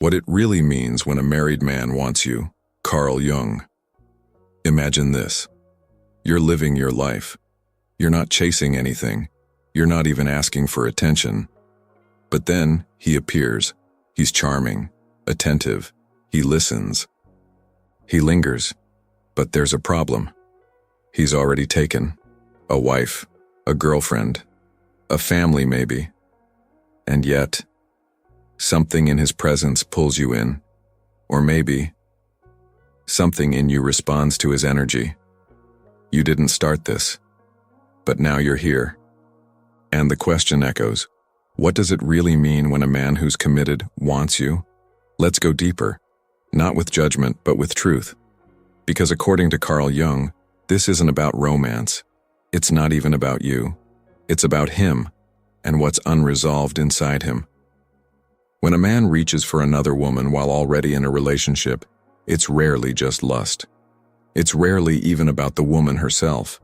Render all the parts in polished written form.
What it really means when a married man wants you. Carl Jung. Imagine this. You're living your life. You're not chasing anything. You're not even asking for attention. But then he appears. He's charming, attentive. He listens. He lingers. But there's a problem. He's already taken. A wife, a girlfriend, a family maybe. And yet, something in his presence pulls you in. Or maybe, something in you responds to his energy. You didn't start this, but now you're here. And the question echoes, what does it really mean when a man who's committed wants you? Let's go deeper, not with judgment, but with truth. Because according to Carl Jung, this isn't about romance. It's not even about you. It's about him and what's unresolved inside him. When a man reaches for another woman while already in a relationship, it's rarely just lust. It's rarely even about the woman herself.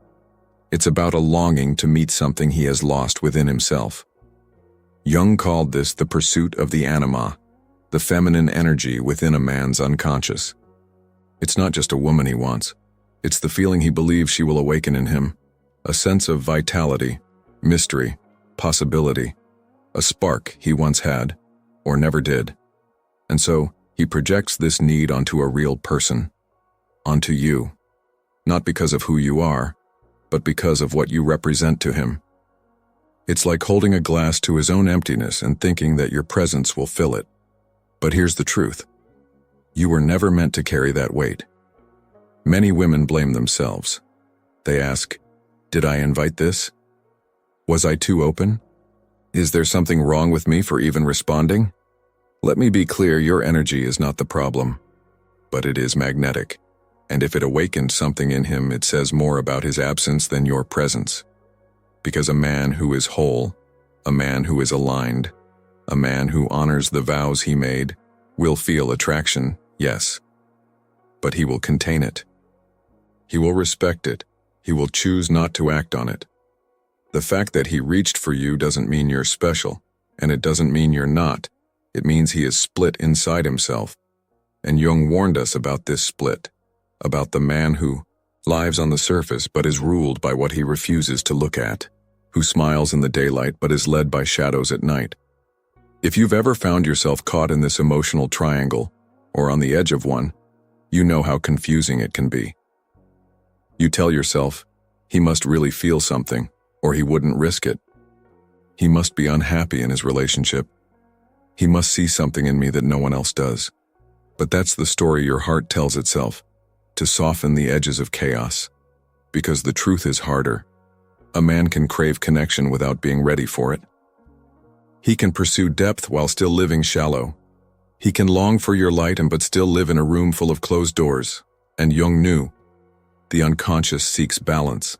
It's about a longing to meet something he has lost within himself. Jung called this the pursuit of the anima, the feminine energy within a man's unconscious. It's not just a woman he wants. It's the feeling he believes she will awaken in him, a sense of vitality, mystery, possibility, a spark he once had, or never did. And so, he projects this need onto a real person, onto you, not because of who you are, but because of what you represent to him. It's like holding a glass to his own emptiness and thinking that your presence will fill it. But here's the truth. You were never meant to carry that weight. Many women blame themselves. They ask, did I invite this? Was I too open? Is there something wrong with me for even responding? Let me be clear, your energy is not the problem, but it is magnetic. And if it awakened something in him, it says more about his absence than your presence. Because a man who is whole, a man who is aligned, a man who honors the vows he made, will feel attraction, yes. But he will contain it. He will respect it. He will choose not to act on it. The fact that he reached for you doesn't mean you're special, and it doesn't mean you're not. It means he is split inside himself. And Jung warned us about this split, about the man who lives on the surface but is ruled by what he refuses to look at, who smiles in the daylight but is led by shadows at night. If you've ever found yourself caught in this emotional triangle, or on the edge of one, you know how confusing it can be. You tell yourself, he must really feel something, or he wouldn't risk it. He must be unhappy in his relationship. He must see something in me that no one else does. But that's the story your heart tells itself, to soften the edges of chaos. Because the truth is harder. A man can crave connection without being ready for it. He can pursue depth while still living shallow. He can long for your light but still live in a room full of closed doors. And Jung knew, the unconscious seeks balance.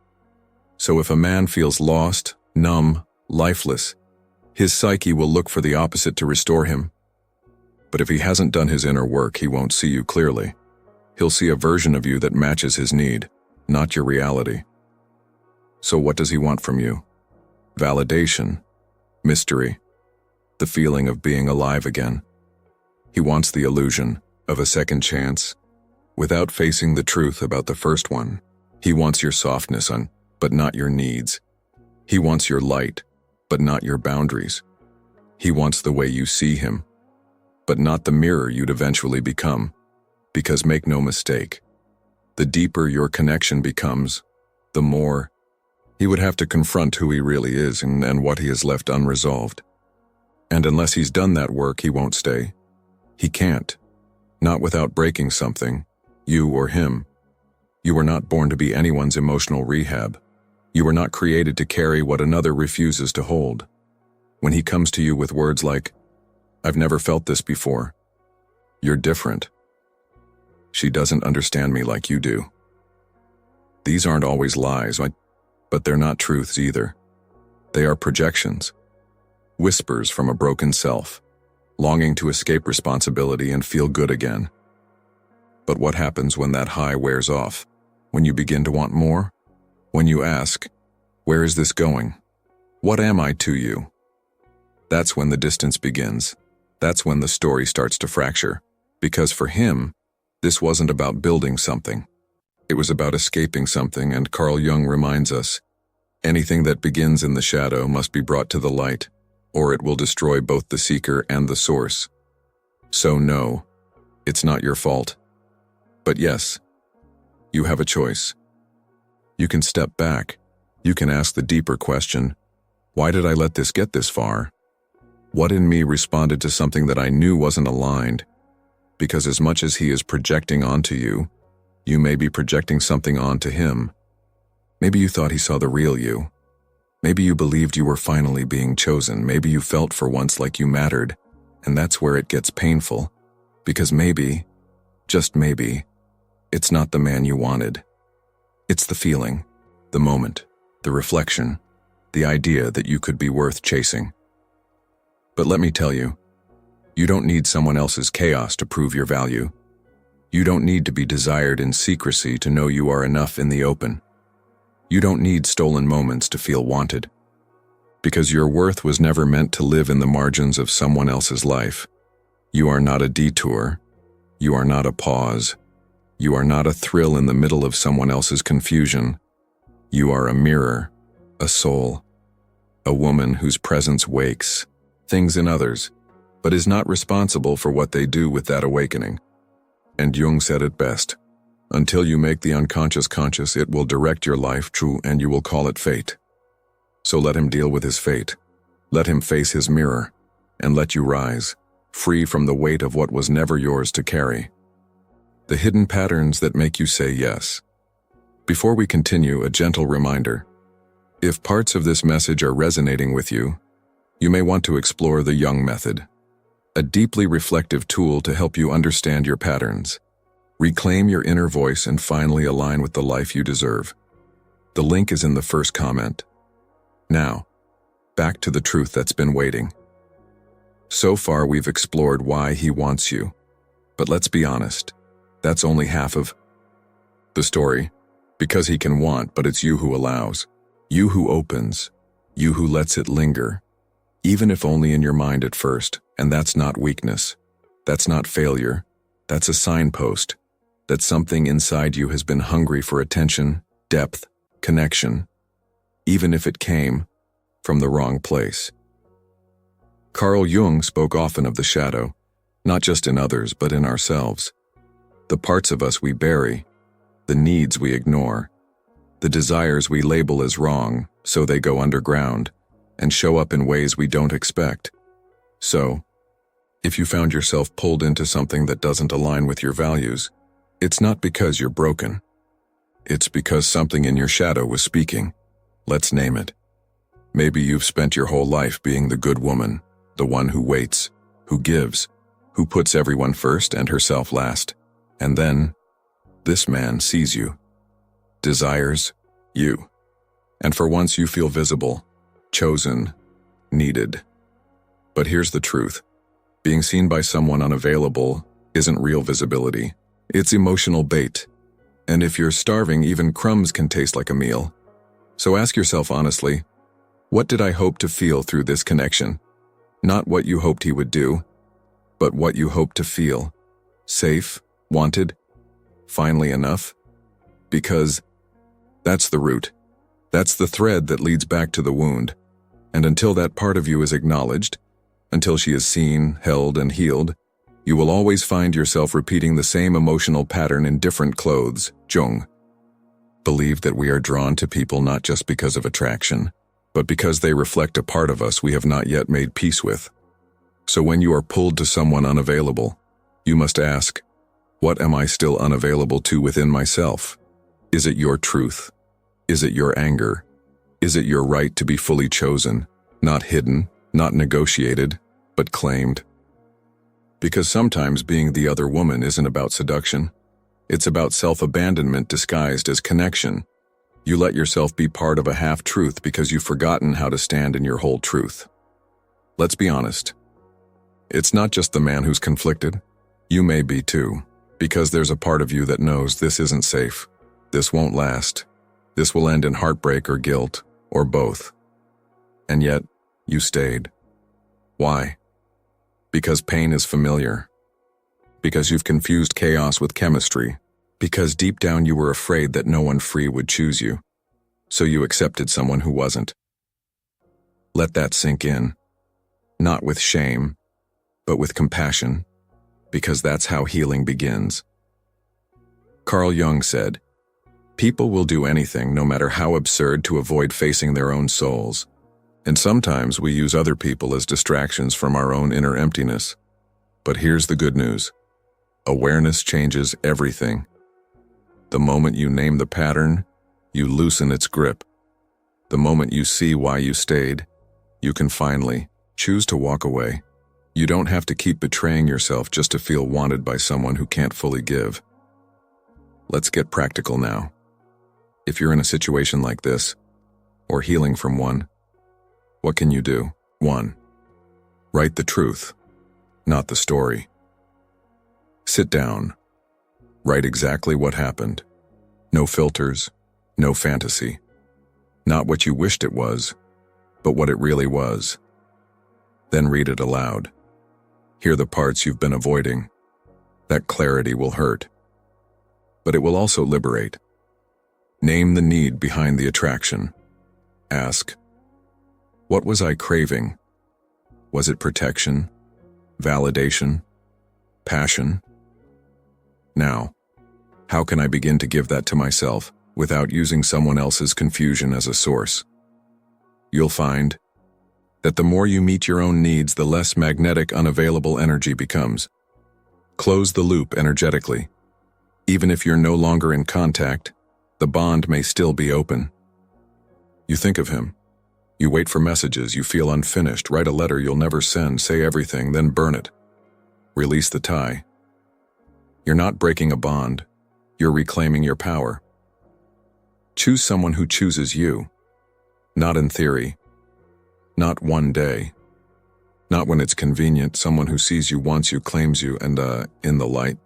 So if a man feels lost, numb, lifeless, his psyche will look for the opposite to restore him. But if he hasn't done his inner work, he won't see you clearly. He'll see a version of you that matches his need, not your reality. So what does he want from you? Validation, mystery, the feeling of being alive again. He wants the illusion of a second chance, without facing the truth about the first one. He wants your softness but not your needs. He wants your light, but not your boundaries. He wants the way you see him, but not the mirror you'd eventually become. Because make no mistake, the deeper your connection becomes, the more he would have to confront who he really is and what he has left unresolved. And unless he's done that work, he won't stay. He can't. Not without breaking something, you or him. You were not born to be anyone's emotional rehab. You were not created to carry what another refuses to hold. When he comes to you with words like, I've never felt this before. You're different. She doesn't understand me like you do. These aren't always lies, but they're not truths either. They are projections, whispers from a broken self, longing to escape responsibility and feel good again. But what happens when that high wears off? When you begin to want more? When you ask, where is this going? What am I to you? That's when the distance begins. That's when the story starts to fracture. Because for him, this wasn't about building something. It was about escaping something, and Carl Jung reminds us, anything that begins in the shadow must be brought to the light, or it will destroy both the seeker and the source. So no, it's not your fault. But yes, you have a choice. You can step back. You can ask the deeper question, why did I let this get this far? What in me responded to something that I knew wasn't aligned? Because as much as he is projecting onto you, you may be projecting something onto him. Maybe you thought he saw the real you. Maybe you believed you were finally being chosen. Maybe you felt for once like you mattered, and that's where it gets painful. Because maybe, just maybe, it's not the man you wanted. It's the feeling, the moment, the reflection, the idea that you could be worth chasing. But let me tell you, you don't need someone else's chaos to prove your value. You don't need to be desired in secrecy to know you are enough in the open. You don't need stolen moments to feel wanted. Because your worth was never meant to live in the margins of someone else's life. You are not a detour. You are not a pause. You are not a thrill in the middle of someone else's confusion. You are a mirror, a soul, a woman whose presence wakes things in others, but is not responsible for what they do with that awakening. And Jung said it best, until you make the unconscious conscious, it will direct your life true and you will call it fate. So let him deal with his fate. Let him face his mirror, and let you rise, free from the weight of what was never yours to carry. The hidden patterns that make you say yes. Before we continue, a gentle reminder. If parts of this message are resonating with you, you may want to explore the Jung method, a deeply reflective tool to help you understand your patterns, reclaim your inner voice, and finally align with the life you deserve. The link is in the first comment. Now, back to the truth that's been waiting. So far, we've explored why he wants you, but let's be honest, that's only half of the story. Because he can want, but it's you who allows, you who opens, you who lets it linger, even if only in your mind at first. And that's not weakness. That's not failure. That's a signpost that something inside you has been hungry for attention, depth, connection, even if it came from the wrong place. Carl Jung spoke often of the shadow, not just in others, but in ourselves. The parts of us we bury, the needs we ignore, the desires we label as wrong, so they go underground and show up in ways we don't expect. So, if you found yourself pulled into something that doesn't align with your values, it's not because you're broken. It's because something in your shadow was speaking. Let's name it. Maybe you've spent your whole life being the good woman, the one who waits, who gives, who puts everyone first and herself last. And then, this man sees you, desires you, and for once you feel visible, chosen, needed. But here's the truth. Being seen by someone unavailable isn't real visibility. It's emotional bait. And if you're starving, even crumbs can taste like a meal. So ask yourself honestly, what did I hope to feel through this connection? Not what you hoped he would do, but what you hoped to feel. Safe, wanted, finally enough? Because that's the root. That's the thread that leads back to the wound. And until that part of you is acknowledged, until she is seen, held, and healed, you will always find yourself repeating the same emotional pattern in different clothes. Jung believed that we are drawn to people not just because of attraction, but because they reflect a part of us we have not yet made peace with. So when you are pulled to someone unavailable, you must ask, what am I still unavailable to within myself? Is it your truth? Is it your anger? Is it your right to be fully chosen, not hidden, not negotiated, but claimed? Because sometimes being the other woman isn't about seduction. It's about self-abandonment disguised as connection. You let yourself be part of a half-truth because you've forgotten how to stand in your whole truth. Let's be honest. It's not just the man who's conflicted. You may be too, because there's a part of you that knows this isn't safe. This won't last. This will end in heartbreak or guilt, or both. And yet, you stayed. Why? Because pain is familiar. Because you've confused chaos with chemistry. Because deep down you were afraid that no one free would choose you. So you accepted someone who wasn't. Let that sink in. Not with shame, but with compassion, because that's how healing begins. Carl Jung said, "People will do anything, no matter how absurd, to avoid facing their own souls. And sometimes we use other people as distractions from our own inner emptiness. But here's the good news. Awareness changes everything. The moment you name the pattern, you loosen its grip. The moment you see why you stayed, you can finally choose to walk away. You don't have to keep betraying yourself just to feel wanted by someone who can't fully give." Let's get practical now. If you're in a situation like this, or healing from one, what can you do? 1. Write the truth, not the story. Sit down. Write exactly what happened. No filters, no fantasy. Not what you wished it was, but what it really was. Then read it aloud. Hear the parts you've been avoiding. That clarity will hurt, but it will also liberate. Name the need behind the attraction. Ask, what was I craving? Was it protection, validation, passion? Now, how can I begin to give that to myself without using someone else's confusion as a source? You'll find that the more you meet your own needs, the less magnetic, unavailable energy becomes. Close the loop energetically. Even if you're no longer in contact, the bond may still be open. You think of him. You wait for messages you feel unfinished, write a letter you'll never send, say everything, then burn it. Release the tie. You're not breaking a bond. You're reclaiming your power. Choose someone who chooses you. Not in theory. Not one day. Not when it's convenient, someone who sees you, wants you, claims you, and in the light.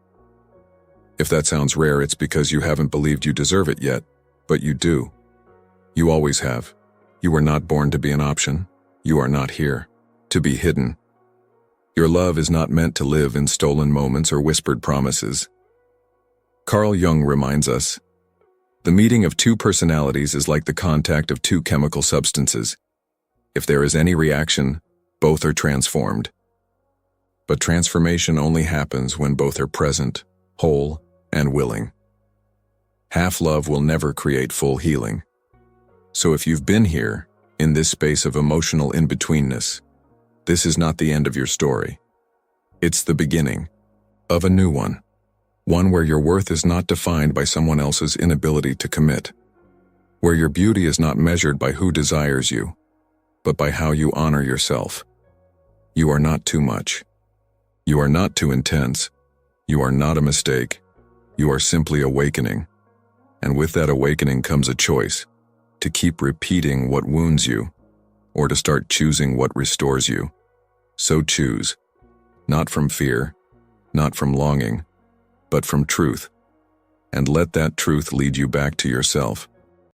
If that sounds rare, it's because you haven't believed you deserve it yet, but you do. You always have. You were not born to be an option. You are not here to be hidden. Your love is not meant to live in stolen moments or whispered promises. Carl Jung reminds us, the meeting of two personalities is like the contact of two chemical substances. If there is any reaction, both are transformed. But transformation only happens when both are present, whole, and willing. Half love will never create full healing. So if you've been here, in this space of emotional in-betweenness, this is not the end of your story. It's the beginning of a new one. One where your worth is not defined by someone else's inability to commit. Where your beauty is not measured by who desires you, but by how you honor yourself. You are not too much. You are not too intense. You are not a mistake. You are simply awakening. And with that awakening comes a choice. To keep repeating what wounds you, or to start choosing what restores you. So choose, not from fear, not from longing, but from truth, and let that truth lead you back to yourself.